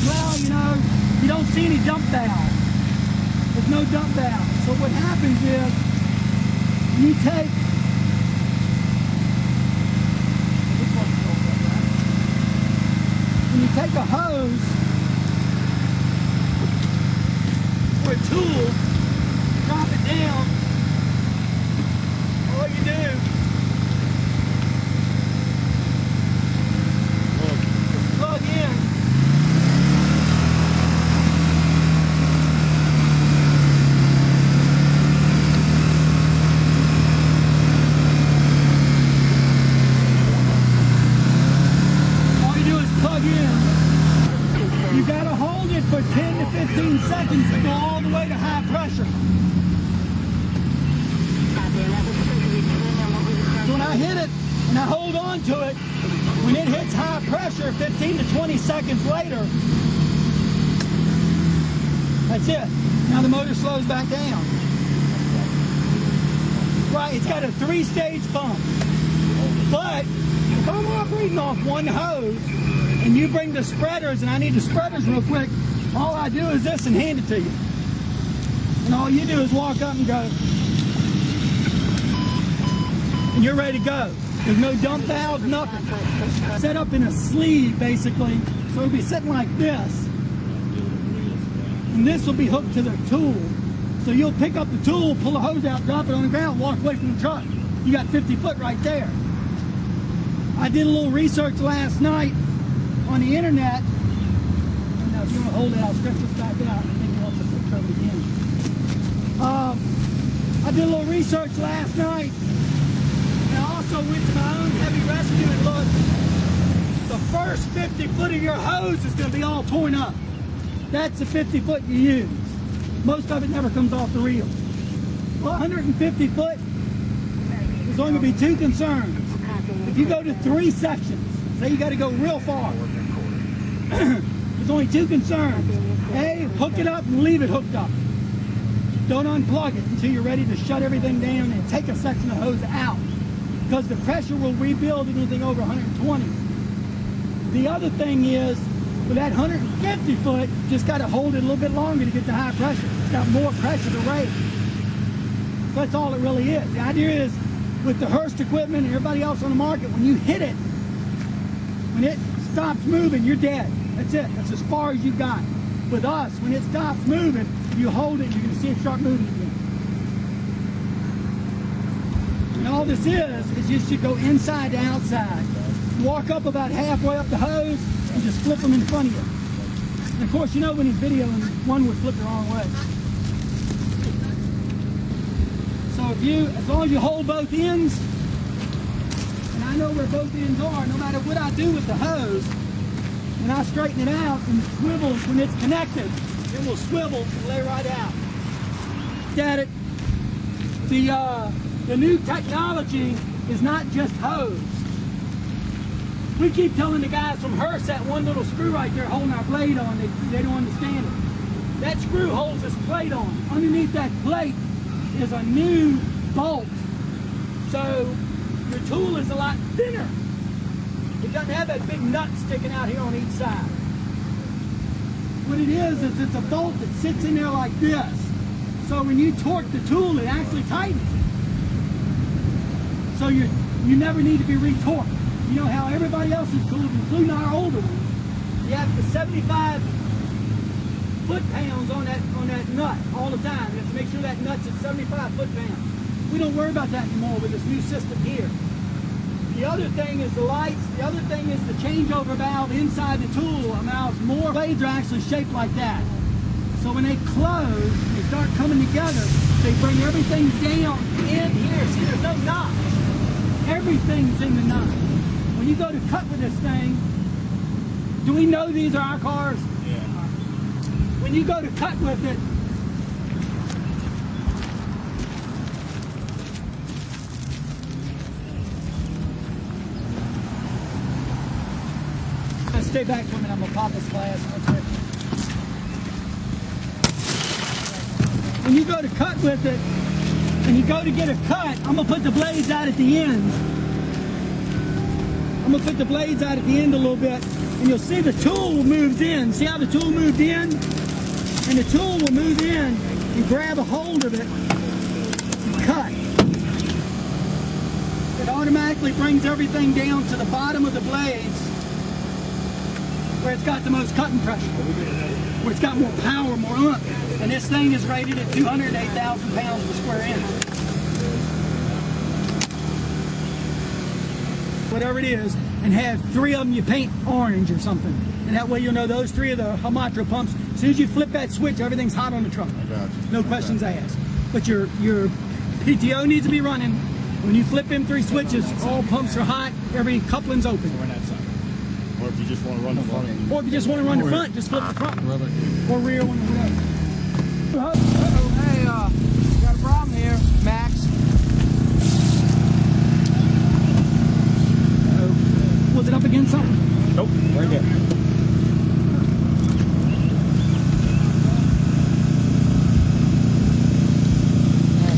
says, well, you know, you don't see any dump valve. There's no dump valve. So what happens is you take when you take a hose or a tool, drop it down, all you do is plug in. You got to hold it for 10 to 15 seconds to go all the way to high pressure. So when I hit it and I hold on to it, when it hits high pressure 15 to 20 seconds later, that's it. Now the motor slows back down. Right, it's got a 3-stage pump. But if I'm operating off one hose, and you bring the spreaders, and I need the spreaders real quick, all I do is this and hand it to you. And all you do is walk up and go. And you're ready to go. There's no dump valve, nothing. Set up in a sleeve, basically. So it'll be sitting like this. And this will be hooked to the tool. So you'll pick up the tool, pull the hose out, drop it on the ground, walk away from the truck. You got 50 foot right there. I did a little research last night on the internet. Now, if you want to hold it, I'll stretch this back out. I think you want to put it again. I did a little research last night, and I also went to my own heavy rescue and looked. The first 50 foot of your hose is going to be all torn up. That's the 50 foot you use. Most of it never comes off the reel. Well, 150 foot, there's only going to be two concerns. If you go to 3 sections, say you got to go real far, there's only two concerns. A, hook it up and leave it hooked up. Don't unplug it until you're ready to shut everything down and take a section of hose out, because the pressure will rebuild anything over 120. The other thing is, with that 150 foot, you just got to hold it a little bit longer to get the high pressure. It's got more pressure to raise. That's all it really is. The idea is, with the Hurst equipment and everybody else on the market, when you hit it, when it stops moving, you're dead. That's it. That's as far as you got. With us, when it stops moving, you hold it, you're going to see it start moving again. And all this is you should go inside to outside. Walk up about halfway up the hose and just flip them in front of you. And of course, you know when he's videoing, one would flip the wrong way. So as long as you hold both ends, and I know where both ends are, no matter what I do with the hose, when I straighten it out and it swivels when it's connected, it will swivel and lay right out. Get it? The new technology is not just hose. We keep telling the guys from Hurst that one little screw right there holding our blade on, they don't understand it. That screw holds this plate on. Underneath that plate is a new bolt, so your tool is a lot thinner. It doesn't have that big nut sticking out here on each side. What it is it's a bolt that sits in there like this, so when you torque the tool, it actually tightens. So you never need to be retorqued. You know how everybody else's tools, including our older ones, you have the 75 foot-pounds on that nut all the time. You have to make sure that nut's at 75 foot-pounds. We don't worry about that anymore with this new system here. The other thing is the lights. The other thing is the changeover valve inside the tool allows more. Blades are actually shaped like that. So when they close, they start coming together, they bring everything down in here. See, there's no notch. Everything's in the notch. When you go to cut with this thing, do we know these are our cars? Yeah. When you go to cut with it, stay back for a minute, I'm gonna pop this glass. When you go to cut with it, and you go to get a cut, I'm gonna put the blades out at the end. I'm gonna put the blades out at the end a little bit, and you'll see the tool moves in. See how the tool moved in? And the tool will move in and grab a hold of it and cut. It automatically brings everything down to the bottom of the blades where it's got the most cutting pressure, where it's got more power, more oomph. And this thing is rated at 208,000 pounds per square inch. Whatever it is, and have 3 of them you paint orange or something. And that way you'll know those 3 are the Holmatro pumps. As soon as you flip that switch, everything's hot on the truck. No questions asked. But your PTO needs to be running. When you flip them 3 switches, all pumps are hot, every coupling's open. Or if you just want to run the front. Or if you just want to run the front, just flip the front. Or rear one, whatever. Uh-oh, hey, got a problem here, Max. Was it up against something? Nope, right there.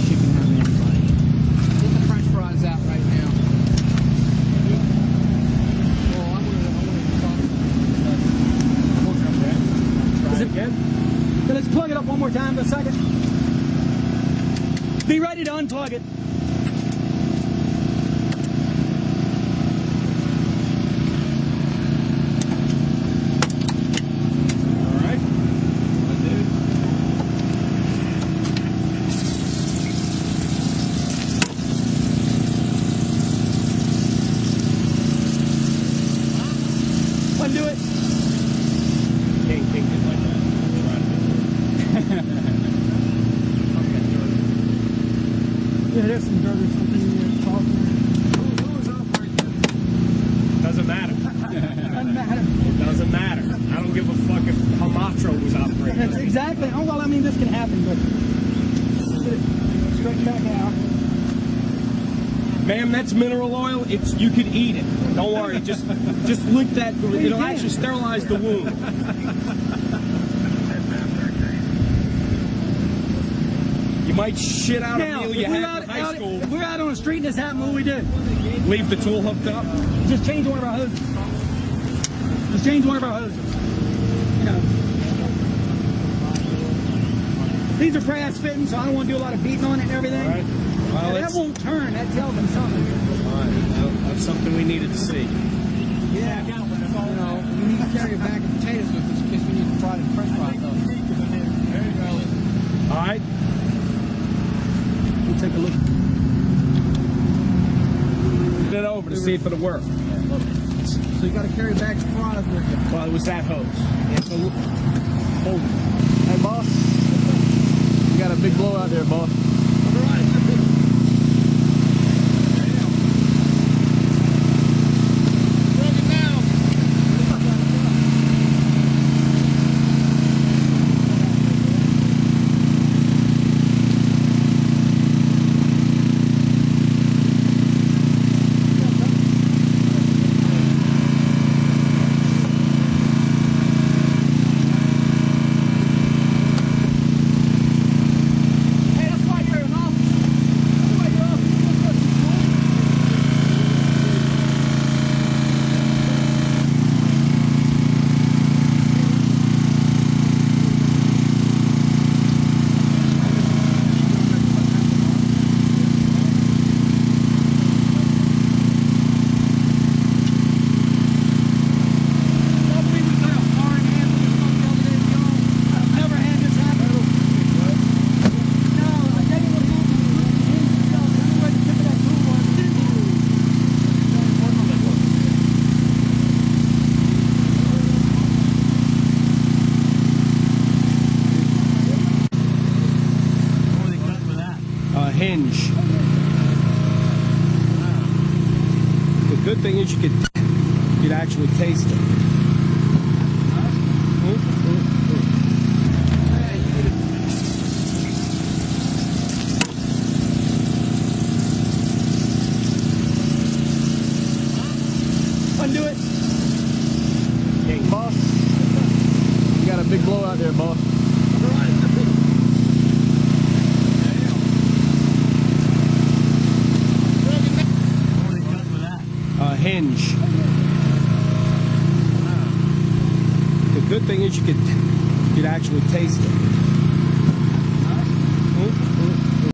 She can have anybody. Get the French fries out right now. Oh, Is it again? So let's plug it up one more time for a second. Be ready to unplug it. Undo it. Can't kick it like that. Yeah, there's some dirt or something in there. Who was operating? Doesn't matter. Doesn't matter. It doesn't matter. I don't give a fuck if Holmatro was operating. That's exactly. Oh, well, I mean, this can happen, but straighten back out. Ma'am, that's mineral oil. You could eat it. Don't worry. Just lick that. It'll actually sterilize the wound. You might shit out a meal you had in high school. If we're out on the street and this happened, what do we do? Leave the tool hooked up. Just change one of our hoses. Just change one of our hoses. You know. These are brass fitting, so I don't want to do a lot of beating on it and everything. All right. Well, that won't turn. That tells them something. All right. Well, that's something we needed to see. Yeah, you know, we need to carry a bag of potatoes with us in case we need to fry the French fries though. All right. We'll take a look. Put it over to see if it'll work. So you got to carry a bag of fries with you. Well, it was that hose. Yeah, so hold it. Hey, boss. You got a big blowout there, boss. Hinge. The good thing is you'd actually taste it. Undo it. Hey, boss. You got a big blowout there, boss. Hinge. good thing is you could actually taste it.